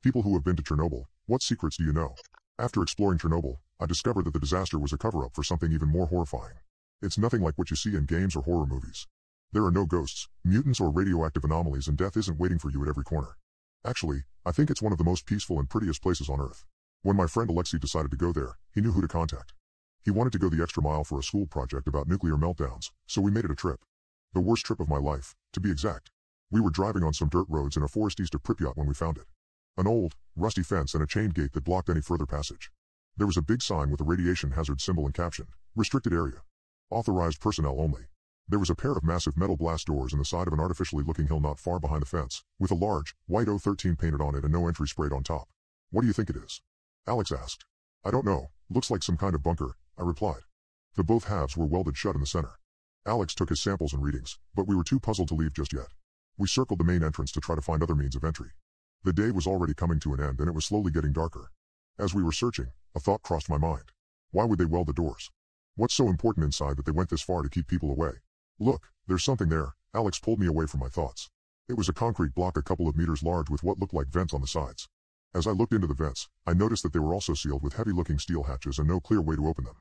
People who have been to Chernobyl, what secrets do you know? After exploring Chernobyl, I discovered that the disaster was a cover-up for something even more horrifying. It's nothing like what you see in games or horror movies. There are no ghosts, mutants or radioactive anomalies, and death isn't waiting for you at every corner. Actually, I think it's one of the most peaceful and prettiest places on Earth. When my friend Alexei decided to go there, he knew who to contact. He wanted to go the extra mile for a school project about nuclear meltdowns, so we made it a trip. The worst trip of my life, to be exact. We were driving on some dirt roads in a forest east of Pripyat when we found it. An old, rusty fence and a chain gate that blocked any further passage. There was a big sign with a radiation hazard symbol and caption, "Restricted area. Authorized personnel only." There was a pair of massive metal blast doors in the side of an artificially looking hill not far behind the fence, with a large, white O13 painted on it and no entry sprayed on top. "What do you think it is?" Alex asked. "I don't know, looks like some kind of bunker," I replied. The both halves were welded shut in the center. Alex took his samples and readings, but we were too puzzled to leave just yet. We circled the main entrance to try to find other means of entry. The day was already coming to an end and it was slowly getting darker. As we were searching, a thought crossed my mind. Why would they weld the doors? What's so important inside that they went this far to keep people away? "Look, there's something there." Alex pulled me away from my thoughts. It was a concrete block a couple of meters large with what looked like vents on the sides. As I looked into the vents, I noticed that they were also sealed with heavy-looking steel hatches and no clear way to open them.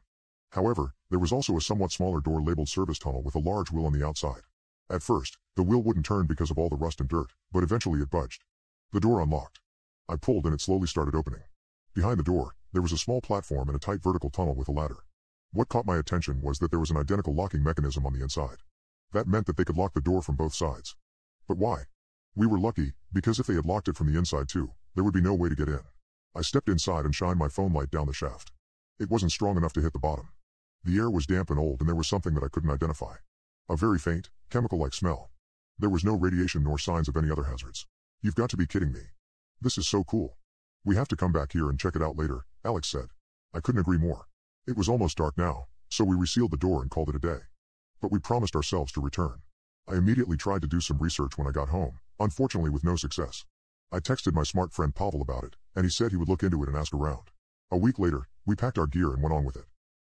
However, there was also a somewhat smaller door labeled service tunnel with a large wheel on the outside. At first, the wheel wouldn't turn because of all the rust and dirt, but eventually it budged. The door unlocked. I pulled and it slowly started opening. Behind the door, there was a small platform and a tight vertical tunnel with a ladder. What caught my attention was that there was an identical locking mechanism on the inside. That meant that they could lock the door from both sides. But why? We were lucky, because if they had locked it from the inside too, there would be no way to get in. I stepped inside and shined my phone light down the shaft. It wasn't strong enough to hit the bottom. The air was damp and old and there was something that I couldn't identify. A very faint, chemical-like smell. There was no radiation nor signs of any other hazards. "You've got to be kidding me. This is so cool. We have to come back here and check it out later," Alex said. I couldn't agree more. It was almost dark now, so we resealed the door and called it a day. But we promised ourselves to return. I immediately tried to do some research when I got home, unfortunately with no success. I texted my smart friend Pavel about it, and he said he would look into it and ask around. A week later, we packed our gear and went on with it.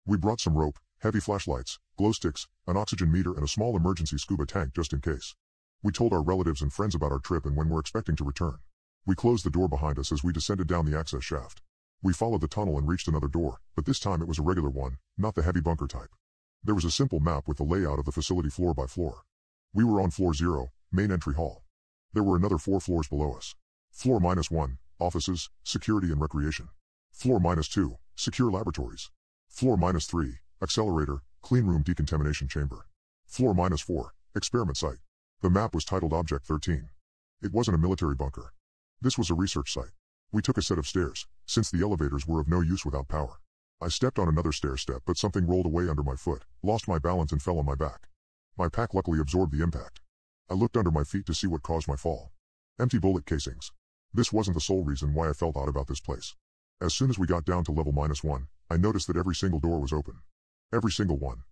We brought some rope, heavy flashlights, glow sticks, an oxygen meter and a small emergency scuba tank just in case. We told our relatives and friends about our trip and when we're expecting to return. We closed the door behind us as we descended down the access shaft. We followed the tunnel and reached another door, but this time it was a regular one, not the heavy bunker type. There was a simple map with the layout of the facility floor by floor. We were on floor 0, main entry hall. There were another 4 floors below us. Floor -1, offices, security and recreation. Floor -2, secure laboratories. Floor -3, accelerator, clean room decontamination chamber. Floor -4, experiment site. The map was titled Object 13. It wasn't a military bunker. This was a research site. We took a set of stairs, since the elevators were of no use without power. I stepped on another stair step but something rolled away under my foot, lost my balance and fell on my back. My pack luckily absorbed the impact. I looked under my feet to see what caused my fall. Empty bullet casings. This wasn't the sole reason why I felt odd about this place. As soon as we got down to level -1, I noticed that every single door was open. Every single one.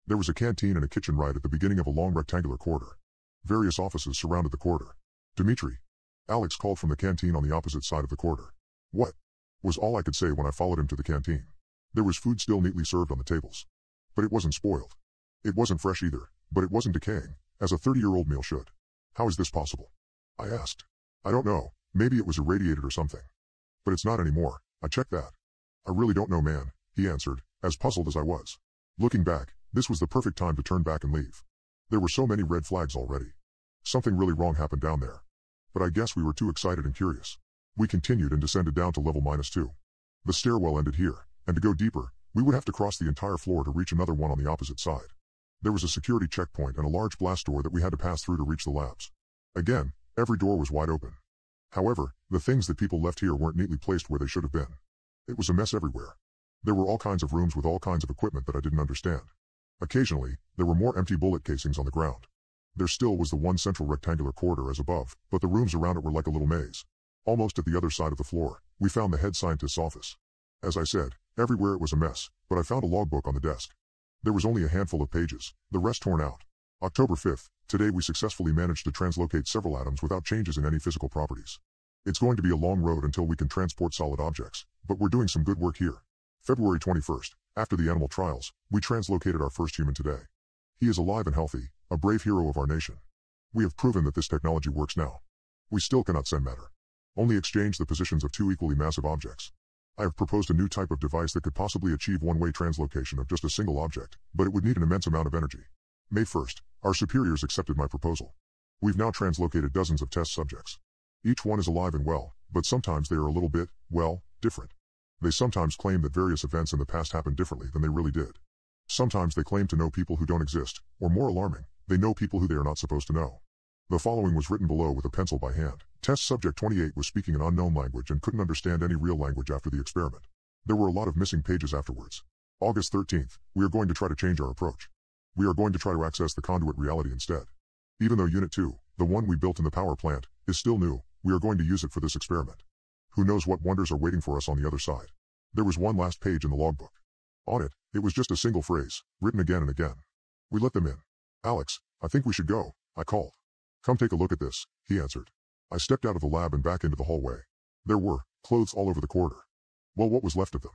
There was a canteen and a kitchen right at the beginning of a long rectangular corridor. Various offices surrounded the corridor. "Dmitri." Alex called from the canteen on the opposite side of the corridor. "What?" was all I could say when I followed him to the canteen. There was food still neatly served on the tables. But it wasn't spoiled. It wasn't fresh either, but it wasn't decaying, as a 30-year-old meal should. "How is this possible?" I asked. "I don't know, maybe it was irradiated or something. But it's not anymore, I checked that." "I really don't know, man," he answered, as puzzled as I was. Looking back, this was the perfect time to turn back and leave. There were so many red flags already. Something really wrong happened down there. But I guess we were too excited and curious. We continued and descended down to level -2. The stairwell ended here, and to go deeper, we would have to cross the entire floor to reach another one on the opposite side. There was a security checkpoint and a large blast door that we had to pass through to reach the labs. Again, every door was wide open. However, the things that people left here weren't neatly placed where they should have been. It was a mess everywhere. There were all kinds of rooms with all kinds of equipment that I didn't understand. Occasionally, there were more empty bullet casings on the ground. There still was the one central rectangular corridor as above, but the rooms around it were like a little maze. Almost at the other side of the floor, we found the head scientist's office. As I said, everywhere it was a mess, but I found a logbook on the desk. There was only a handful of pages, the rest torn out. October 5th, today we successfully managed to translocate several atoms without changes in any physical properties. It's going to be a long road until we can transport solid objects, but we're doing some good work here. February 21st, after the animal trials, we translocated our first human today. He is alive and healthy, a brave hero of our nation. We have proven that this technology works now. We still cannot send matter. Only exchange the positions of two equally massive objects. I have proposed a new type of device that could possibly achieve one-way translocation of just a single object, but it would need an immense amount of energy. May 1st, our superiors accepted my proposal. We've now translocated dozens of test subjects. Each one is alive and well, but sometimes they are a little bit, well, different. They sometimes claim that various events in the past happened differently than they really did. Sometimes they claim to know people who don't exist, or more alarming, they know people who they are not supposed to know. The following was written below with a pencil by hand. Test subject 28 was speaking an unknown language and couldn't understand any real language after the experiment. There were a lot of missing pages afterwards. August 13th, we are going to try to change our approach. We are going to try to access the conduit reality instead. Even though Unit 2, the one we built in the power plant, is still new, we are going to use it for this experiment. Who knows what wonders are waiting for us on the other side. There was one last page in the logbook. On it, it was just a single phrase, written again and again. We let them in. Alex, I think we should go, I called. Come take a look at this, he answered. I stepped out of the lab and back into the hallway. There were clothes all over the corridor. Well, what was left of them?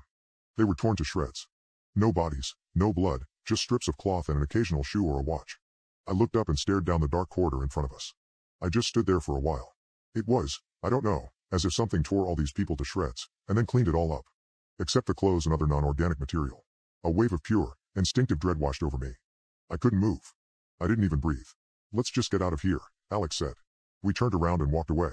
They were torn to shreds. No bodies, no blood, just strips of cloth and an occasional shoe or a watch. I looked up and stared down the dark corridor in front of us. I just stood there for a while. It was, I don't know, as if something tore all these people to shreds, and then cleaned it all up. Except the clothes and other non-organic material. A wave of pure, instinctive dread washed over me. I couldn't move. I didn't even breathe. Let's just get out of here, Alex said. We turned around and walked away.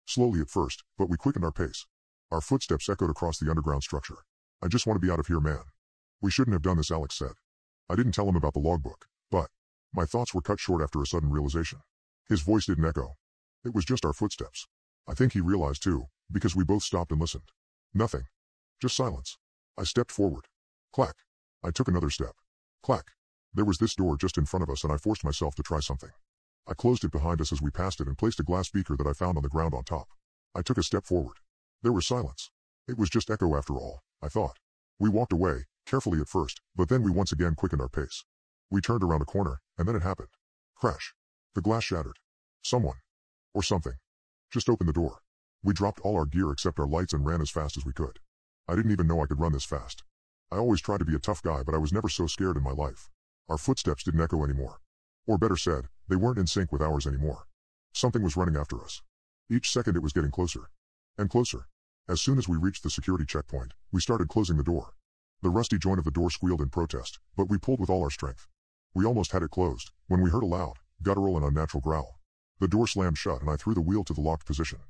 Slowly at first, but we quickened our pace. Our footsteps echoed across the underground structure. I just want to be out of here, man. We shouldn't have done this, Alex said. I didn't tell him about the logbook, but my thoughts were cut short after a sudden realization. His voice didn't echo. It was just our footsteps. I think he realized too, because we both stopped and listened. Nothing. Just silence. I stepped forward. Clack. I took another step. Clack. There was this door just in front of us and I forced myself to try something. I closed it behind us as we passed it and placed a glass beaker that I found on the ground on top. I took a step forward. There was silence. It was just echo after all, I thought. We walked away, carefully at first, but then we once again quickened our pace. We turned around a corner, and then it happened. Crash. The glass shattered. Someone. Or something. Just opened the door. We dropped all our gear except our lights and ran as fast as we could. I didn't even know I could run this fast. I always tried to be a tough guy, but I was never so scared in my life. Our footsteps didn't echo anymore. Or better said, they weren't in sync with ours anymore. Something was running after us. Each second it was getting closer. And closer. As soon as we reached the security checkpoint, we started closing the door. The rusty joint of the door squealed in protest, but we pulled with all our strength. We almost had it closed, when we heard a loud, guttural and unnatural growl. The door slammed shut and I threw the wheel to the locked position.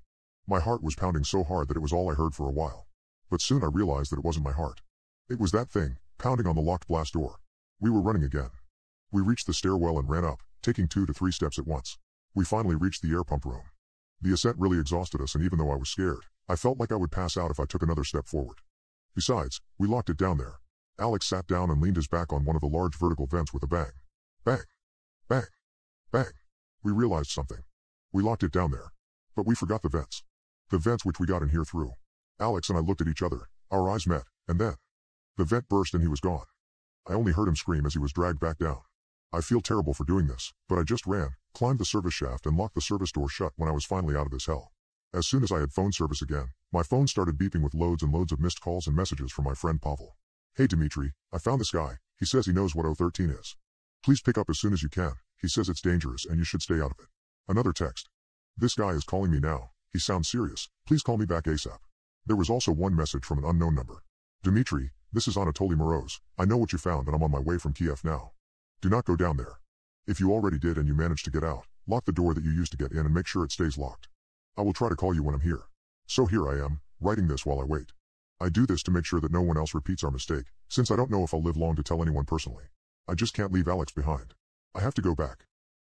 My heart was pounding so hard that it was all I heard for a while. But soon I realized that it wasn't my heart. It was that thing, pounding on the locked blast door. We were running again. We reached the stairwell and ran up, taking 2 to 3 steps at once. We finally reached the air pump room. The ascent really exhausted us, and even though I was scared, I felt like I would pass out if I took another step forward. Besides, we locked it down there. Alex sat down and leaned his back on one of the large vertical vents with a bang. Bang. Bang. Bang. We realized something. We locked it down there. But we forgot the vents. The vents which we got in here through. Alex and I looked at each other, our eyes met, and then the vent burst and he was gone. I only heard him scream as he was dragged back down. I feel terrible for doing this, but I just ran, climbed the service shaft and locked the service door shut when I was finally out of this hell. As soon as I had phone service again, my phone started beeping with loads and loads of missed calls and messages from my friend Pavel. Hey Dmitri, I found this guy. He says he knows what O13 is. Please pick up as soon as you can. He says it's dangerous and you should stay out of it. Another text. This guy is calling me now. He sounds serious. Please call me back ASAP. There was also one message from an unknown number. Dmitri, this is Anatoly Moroz. I know what you found and I'm on my way from Kiev now. Do not go down there. If you already did and you managed to get out, lock the door that you used to get in and make sure it stays locked. I will try to call you when I'm here. So here I am, writing this while I wait. I do this to make sure that no one else repeats our mistake, since I don't know if I'll live long to tell anyone personally. I just can't leave Alex behind. I have to go back.